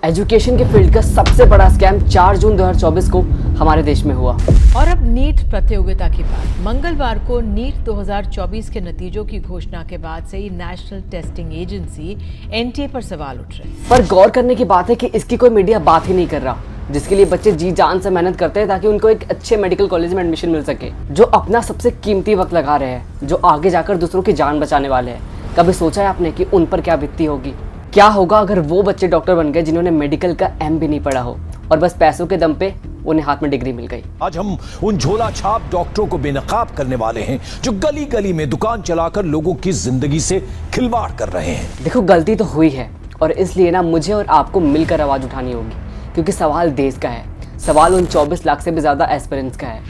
Education के field का सबसे बड़ा स्कैम 4 जून 2024 को हमारे देश में हुआ। और अब नीट प्रतियोगिता की बात। मंगलवार को नीट 2024 के नतीजों की घोषणा के बाद से ही नेशनल टेस्टिंग एजेंसी एनटीए पर सवाल उठ रहे हैं। पर गौर करने की बात है कि इसकी कोई मीडिया बात ही नहीं कर रहा, जिसके लिए बच्चे जी जान से मेहनत करते हैं ताकि उनको एक अच्छे मेडिकल कॉलेज में एडमिशन मिल सके, जो अपना सबसे कीमती वक्त लगा रहे हैं, जो आगे जाकर दूसरों की जान बचाने वाले हैं। कभी सोचा है आपने कि उन पर क्या बीतती होगी? क्या होगा अगर वो बच्चे डॉक्टर बन गए जिन्होंने मेडिकल का एम भी नहीं पढ़ा हो और बस पैसों के दम पे उन्हें हाथ में डिग्री मिल गई। आज हम उन झोला छाप डॉक्टरों को बेनकाब करने वाले हैं जो गली गली में दुकान चलाकर लोगों की जिंदगी से खिलवाड़ कर रहे हैं। देखो, गलती तो हुई है और इसलिए ना मुझे और आपको मिलकर आवाज उठानी होगी, क्योंकि सवाल देश का है, सवाल उन 24 लाख से भी ज्यादा एस्पिरेंट्स का है।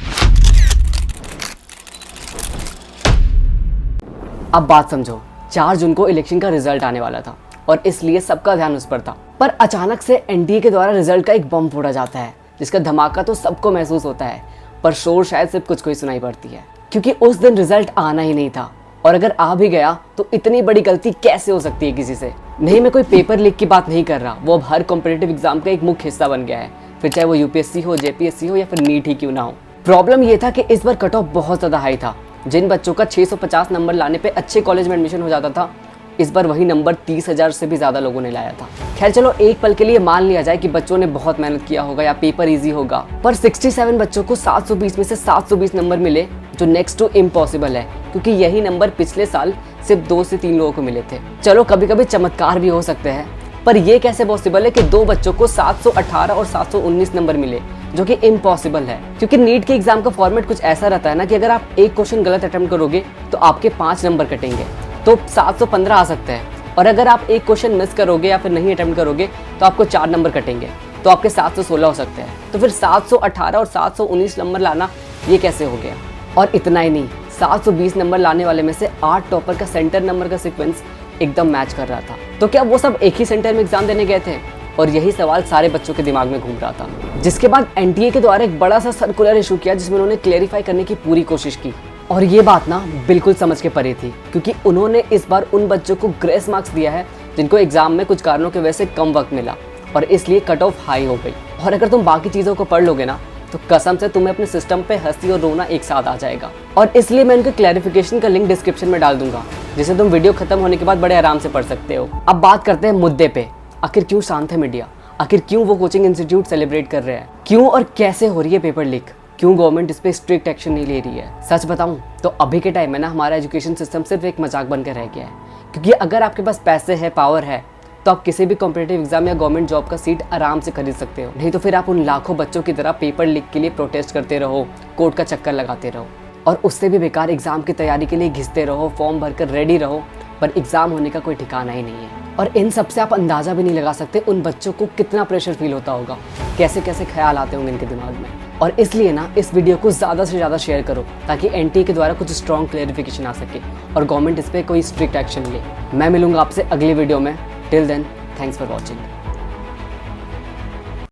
अब बात समझो, 4 जून को इलेक्शन का रिजल्ट आने वाला था और इसलिए सबका ध्यान उस पर था। पर अचानक से एनडीए के द्वारा रिजल्ट का एक बम फोड़ा जाता है, जिसका धमाका तो सबको महसूस होता है, पर शोर शायद सिर्फ कुछ को ही सुनाई पड़ती है, क्योंकि उस दिन रिजल्ट आना ही नहीं था। और अगर आ भी गया तो इतनी बड़ी गलती कैसे हो सकती है किसी से? नहीं, मैं कोई पेपर लीक की बात नहीं कर रहा, वो अब हर कॉम्पिटिटिव एग्जाम का एक मुख्य हिस्सा बन गया है, फिर चाहे वो यूपीएससी हो, जेपीएससी हो या फिर नीट ही क्यों ना हो। प्रॉब्लम ये था कि इस बार कट ऑफ बहुत ज्यादा हाई था। जिन बच्चों का 650 नंबर लाने पे अच्छे कॉलेज में एडमिशन हो जाता था, इस बार वही नंबर 30,000 से भी ज्यादा लोगों ने लाया था। खैर चलो, एक पल के लिए मान लिया जाए कि बच्चों ने बहुत मेहनत किया होगा या पेपर इजी होगा, पर 67 बच्चों को 720 में से 720 नंबर मिले, जो नेक्स्ट टू इम्पॉसिबल है, क्योंकि यही नंबर पिछले साल सिर्फ 2 से 3 लोगों को मिले थे। चलो, कभी कभी चमत्कार भी हो सकते हैं, पर यह कैसे पॉसिबल है कि 2 बच्चों को 718 और 719 नंबर मिले, जो कि इम्पॉसिबल है। क्योंकि नीट के एग्जाम का फॉर्मेट कुछ ऐसा रहता है ना कि अगर आप एक क्वेश्चन गलत अटेम्प्ट करोगे तो आपके 5 नंबर कटेंगे, तो 715 आ सकते हैं, और अगर आप एक क्वेश्चन मिस करोगे या फिर नहीं अटेम्प्ट करोगे तो आपको 4 नंबर कटेंगे, तो आपके 716 हो सकते हैं। तो फिर 718 और 719 नंबर लाना ये कैसे हो गया? और इतना ही नहीं, 720 नंबर लाने वाले में से 8 टॉपर का सेंटर नंबर का सीक्वेंस एकदम मैच कर रहा था। तो क्या वो सब एक ही सेंटर में एग्जाम देने गए थे? और यही सवाल सारे बच्चों के दिमाग में घूम रहा था, जिसके बाद एनटीए के द्वारा एक बड़ा सा सर्कुलर इशू किया, जिसमें उन्होंने क्लेरिफाई करने की पूरी कोशिश की। और ये बात ना बिल्कुल समझ के परे थी, क्योंकि उन्होंने इस बार उन बच्चों को ग्रेस मार्क्स दिया है जिनको एग्जाम में कुछ कारणों की वजह से कम वक्त मिला, और इसलिए कट ऑफ हाई हो गई। और अगर तुम बाकी चीज़ों को पढ़ लोगे ना, तो कसम से तुम्हें अपने सिस्टम पे हंसी और रोना एक साथ आ जाएगा। और इसलिए मैं उनके क्लैरिफिकेशन का लिंक डिस्क्रिप्शन में डाल दूंगा, जिसे तुम वीडियो खत्म होने के बाद बड़े आराम से पढ़ सकते हो। अब बात करते हैं मुद्दे पे। आखिर क्यों शांत है मीडिया? आखिर क्यों वो कोचिंग इंस्टीट्यूट सेलिब्रेट कर रहे हैं? क्यों और कैसे हो रही है पेपर लीक? क्यों गवर्नमेंट इस पे स्ट्रिक्ट एक्शन नहीं ले रही है? सच बताऊं तो अभी के टाइम में ना हमारा एजुकेशन सिस्टम सिर्फ एक मजाक बनकर रह गया है, क्योंकि अगर आपके पास पैसे है, पावर है, तो आप किसी भी कॉम्पिटिटिव एग्जाम या गवर्नमेंट जॉब का सीट आराम से खरीद सकते हो। नहीं तो फिर आप उन लाखों बच्चों की तरह पेपर लीक के लिए प्रोटेस्ट करते रहो, कोर्ट का चक्कर लगाते रहो, और उससे भी बेकार एग्जाम की तैयारी के लिए घिसते रहो, फॉर्म भरकर रेडी रहो, पर एग्जाम होने का कोई ठिकाना ही नहीं है। और इन सब से आप अंदाजा भी नहीं लगा सकते उन बच्चों को कितना प्रेशर फील होता होगा, कैसे कैसे ख्याल आते होंगे इनके दिमाग में। और इसलिए ना इस वीडियो को ज़्यादा से ज़्यादा शेयर करो, ताकि एनटीए के द्वारा कुछ स्ट्रॉन्ग क्लेरिफिकेशन आ सके और गवर्नमेंट इस पर कोई स्ट्रिक्ट एक्शन ले। मैं मिलूंगा आपसे अगली वीडियो में। Till then, thanks for watching.